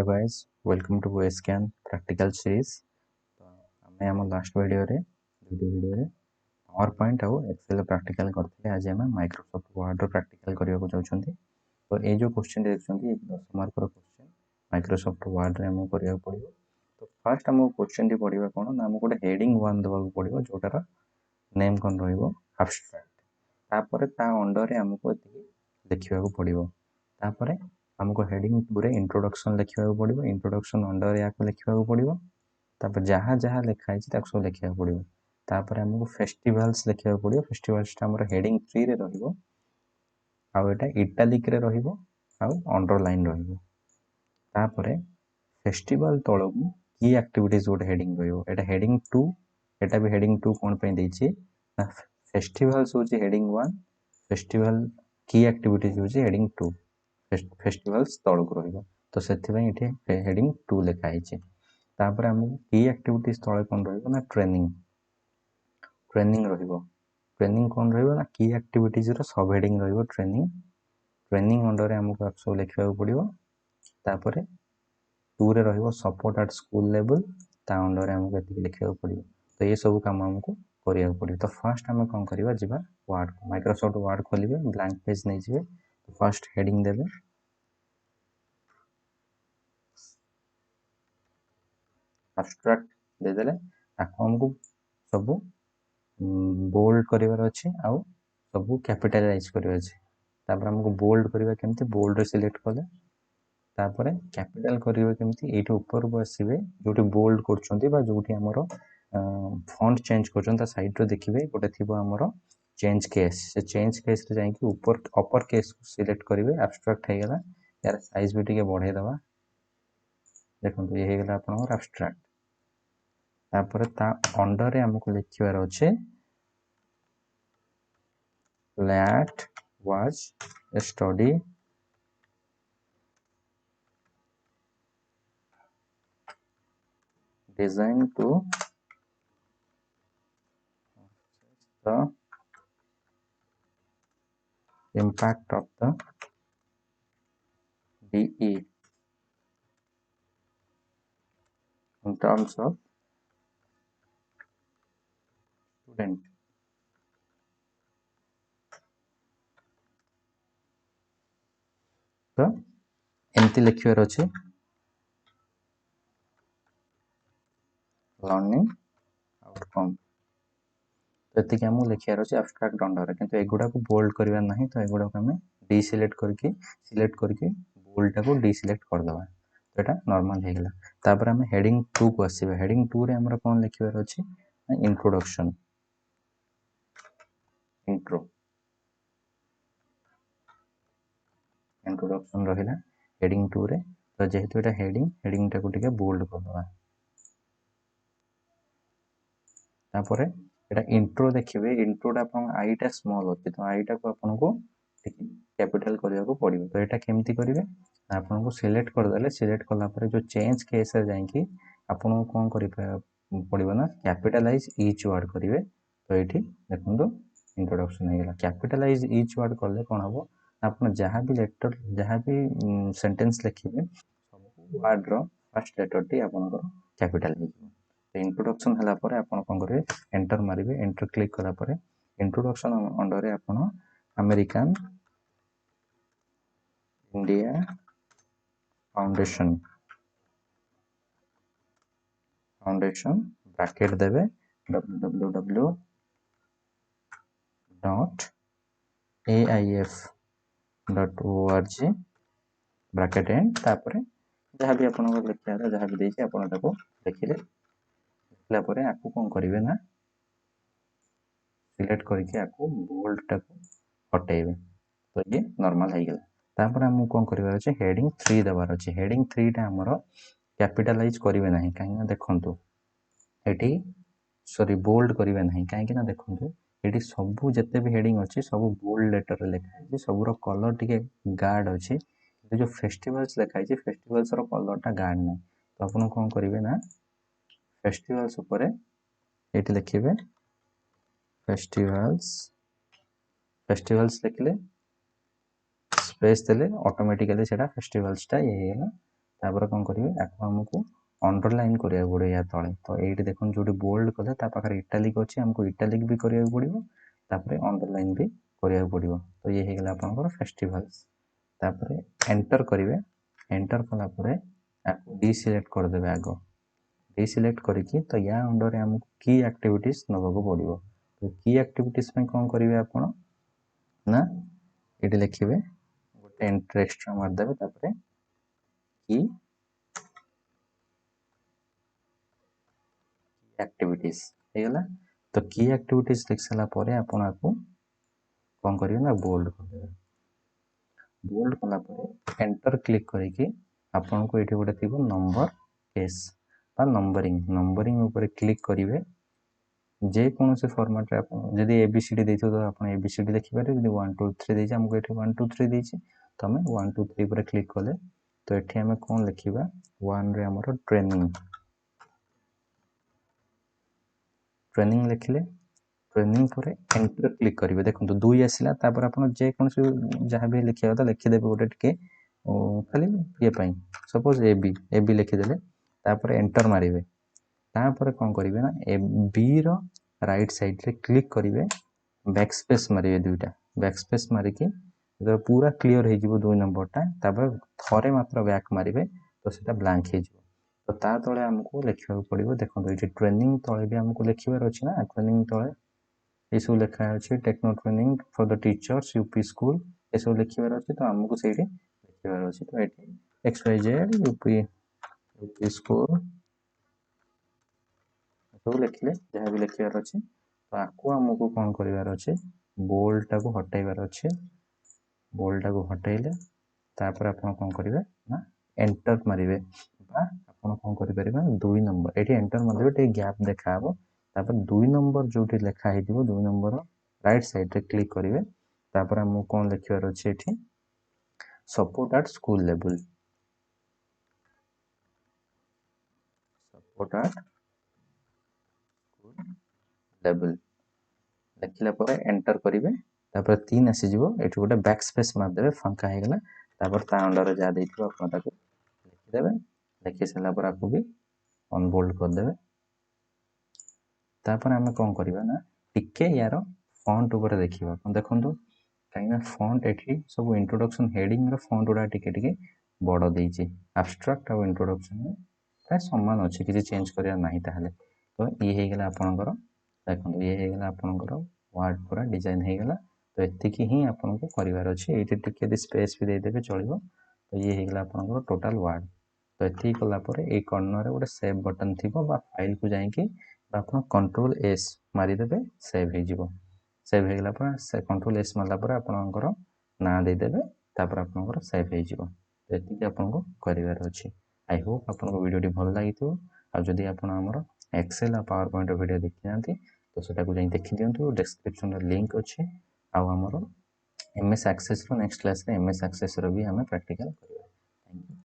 Hello guys, welcome to ओएसगyan practical series. तो आमे हम लास्ट वीडियो रे पावर पॉइंट और एक्सेल प्रैक्टिकल करते आज आम माइक्रोसॉफ्ट वर्ड प्रैक्टिकल करने को चाहते। तो ये जो क्वेश्चन देखते 10 मार्क क्वेश्चन माइक्रोसॉफ्ट वर्ड रे हमको करने पड़ो। तो फास्ट आम क्वेश्चन टी पढ़ा कौन ना आमको गोटे हेडिंग वन देवा पड़ो जोटार नेम कौन रबस्ट्राक्ट तापर ता अंडर आमको लिखा पड़ो। तापर हमको हेडिंग टू रे इंट्रोडक्शन लिखा पड़ो। इंट्रोडक्शन अंडर या लिखा पड़ो। तापर जहाँ जहाँ लिखाई सब लिखा पड़ो। तापर हमको फेस्टिवल्स लिखा पड़ो। फेस्टिवल्स हमर हेडिंग 3 रे रहिबो आउ एटा इटालिक रे रहिबो आउ अंडरलाइन रहिबो। तापर फेस्टिवल तळकु की एक्टिविटीज गोटे हेडिंग रहिबो। एटा हेडिंग 2 एटा भी हेडिंग 2 कोन पे देछि ना फेस्टिवल्स होछि हेडिंग 1 फेस्टिवल की एक्टिविटीज होछि हेडिंग 2 फेस्टिवल्स तळकु रहिबो। तो सेति पय इथे हेडिंग 2 लिखा हिछि। तापर हमहु की एक्टिविटीज तळे कोन रहिबो ना ट्रेनिंग रहिबो। ट्रेनिंग कोन रहिबो ना की एक्टिविटीज रो सब हेडिंग रहिबो ट्रेनिंग अंडर हमको सब लिखा पड़िबो। तापर 2 रे रहिबो सपोर्ट एट स्कूल लेवल ता अंडर हमको एति लिखा पड़िबो। तो ये सब काम हमको करिया पड़िबो। तो फर्स्ट हम कोन करबा जिबा वर्ड माइक्रोसॉफ्ट वर्ड खोलिबे ब्लैंक पेज नै जिबे। तो फर्स्ट हेडिंग देबे एब्स्ट्रैक्ट दे देले आको हमको सब बोल्ड करिवार अछि आउ सब कैपिटलाइज करिवार अछि। तापर हमको बोल्ड करिवा केमति बोल्ड रे सिलेक्ट करले तापर कैपिटल करिवा केमति एठी ऊपर को आसीबे जोटी बोल्ड करछंती बा जोटी हमरो फॉन्ट चेंज करछन ता साइड रे देखिबे गोटे थिबो हमरो चेंज केस से चेंज केस रे जाई कि ऊपर अपर केस को सिलेक्ट करिवे एब्स्ट्रैक्ट हे गेला। यार साइज भी टिके बढ़े दबा देखंतु ये हे गेला आपनर एब्स्ट्रैक्ट। तापर ता अंडर रे हमको लिखिवार अछि that was a study designed to the impact of the DE in terms of student। तो एमती लिखिवार अछि लर्निंग आउटकम। तो एतिक हमू लिखियार अछि एब्स्ट्रैक्ट अंडर किंतु एगुडा को बोल्ड करबा नाही। तो एगुडा को हमें डी सिलेक्ट करके बोल्ड टा को डी सिलेक्ट कर दबा। तो एटा नॉर्मल हे गेला। तापर हमें हेडिंग 2 को आसीबा। हेडिंग 2 रे हमरा कोन लिखिवार अछि इंट्रोडक्शन इंट्रोडक्शन रहिला हेडिंग 2 रे। तो जेहेतु एटा हेडिंग टा को टिके बोल्ड कर दबा। तापर एटा इंट्रो देखिबे इंट्रोडा अपन आईटा स्मॉल होती तो आईटा को अपन को कैपिटल करिया को पड़िबो। तो एटा केमती करिवे अपन को सिलेक्ट कर देले सिलेक्ट करला पर जो चेंज केस रे जाई कि अपन को कोन करि पड़िबो ना कैपिटलाइज ईच वर्ड करिवे। तो एठी देखंतु इंट्रोडक्शन हे गेला। कैपिटलाइज ईच वर्ड करले कोन हबो अपन जहां भी लेटर जहां भी सेंटेंस लिखिबे सब word row first letter T अपन को कैपिटल हे जिवो। इंट्रोडक्शन हला पर आपण कोन करे एंटर मारिबे। एंटर क्लिक कला पर इंट्रोडक्शन अंडर रे आपण अमेरिकन इंडिया फाउंडेशन ब्रैकेट देबे www.aif.org ब्रैकेट एंड तापर जहां भी आपण को लिखिया जहां भी देछि आपण ताको लिखिले लिखला पर आपको कोन करिवे ना सिलेक्ट करके आपको बोल्ड टा को हटेबे। तो ये नॉर्मल हे गेला। तापर हम कोन करिवार अछि हेडिंग 3 देबार अछि। हेडिंग 3 टा हमरो कैपिटलाइज करिवे नाही काहे ना देखंतु एठी सॉरी बोल्ड करिवे नाही काहे ना देखंतु एठी सब जते भी हेडिंग अछि सब बोल्ड लेटर रे लिखा अछि। सब रो कलर टिके गार्ड अछि जो फेस्टिवल्स लिखा अछि फेस्टिवल्स रो कलर टा गार्ड नै। तो आपण कोन करिवे ना फेस्टिवल्स ऊपर एठी लिखिबे फेस्टिवल्स लिखले स्पेस देले ऑटोमेटिकली सेटा फेस्टिवल्स टा ये हेला। तापर कौन करेंगे आपको आमको अंडरलाइन करा पड़ो या तले तो ये देखो जो बोल्ड कले पाखे इटालिक अच्छे आमको इटालिक भी करा पड़ो तापर अंडरलाइन भी करा पड़ो तो ये होगा आपंकर फेस्टिवल्स तापर एंटर करेंगे एंटर कलापर आपको डिसिलेक्ट करदे आग डिसिलेक्ट करके तो या अंडर आमको की एक्टिविटीज नवाक पड़ो तो की एक्टिविटीज में कौन करेंगे आप ना ये लिखे गोटे एंटर एक्स्ट्रा मारदेवे तापर की एक्टिविटीज होगा तो की एक्टिविटीज लिख सारा आपन आपको कौन करेंगे ना बोल्ड करदे बोल्ड कलापर एंटर क्लिक करके आपन को ये गोटे थी नंबर केस नंबरिंग ऊपर क्लिक करेंगे जेकोसी फर्माट जब एबीसीडी देखो तो आप एबीसीडी लिखिपारे जब 1 2 3 देखे आमको ये 1 2 3 देखे तो आम 1 2 3 पर क्लिक कले तो ये आम कौन लिखा 1 रे आमर ट्रेनिंग लिखिले ट्रेनिंग पर एंटर क्लिक करेंगे देखो 2 आसला आप जेकोसी जहाँ भी लिखा था लिखिदे गोटे टे खाली ये सपोज ए बी लिखिदे तापर एंटर मारे तापर कौन करेंगे ना ए बी राइट साइड रे क्लिक करेंगे बैकस्पेस मारे दुईटा बैकस्पेस मारिकी पूरा क्लीयर हो 2 नंबरटा तापर थरे मात्र बैक मारे तो सीटा ब्लैंक हो तो ता तले आमको लिखा पड़ो देखो ये ट्रेनिंग तले भी आमको लिखार अच्छे ना ट्रेनिंग तले ये सब लिखा अच्छे techno training for the teachers UP school ये सब लिखार अच्छे तो आमको से लिखार अच्छे तो ये XYZ यूपी स्कूल सब लिखिले जहाँ भी लिखार अच्छे तो आपको आमको कौन करार अच्छे बोल्ड टाक हटाइबार अच्छे बोल्ड टाक हटाइले तापर आप कौन करेंगे ना एंटर मारे आप कौन करें 2 नंबर ये एंटर मारे गैप देखा तापर 2 नंबर जो लिखाई 2 नंबर राइट साइड रे क्लिक करेंगे तापर आमको कौन लिखार अच्छे ये support at school level support at school level लिखला पर एंटर करेंगे तापर 3 आसीज ये गोटे बैक स्पेस मारदे फांका होगा तापर ता अंडर जहाँ देखिए आप लिखिदे लिखि सारापर आपको भी अनबोल्ड करदे तापर आम कौन करवा ना टिके यार फंट उपर देखा देखो कहीं फंट ये सब इंट्रोडक्शन हेडिंग फंट गुड़ा टिके बड़ देती एब्स्ट्रैक्ट और इंट्रोडक्शन प्राय सामान अच्छे किसी चेंज करार ना तो ये होगा आपंकर देखो ये होगा आपंकर वार्ड पूरा डिजाइन होगा तो ये ही आपको करार अच्छे ये टे स्पेस भी देदेवे चलो तो ये होगा आपंकर टोटाल वार्ड तो ये कलापर ये कर्णर गोटे सेव बटन थी फाइल को जाकि आप कंट्रोल एस मारिदेवे सेव हो सेव होगा कंट्रोल एस मारला आपंकर ना देदेवे तापर आपंकर सेव हो ये आपको करार अच्छे आई होप आपको वीडियो भल लगी आदि आपमर एक्सेल और पावर पॉइंट वीडियो देखी ना तो सेटा को देखी दिंतु डिस्क्रिप्शन लिंक अच्छे आमर MS access next class MS access भी आम प्रैक्टिकल करवा।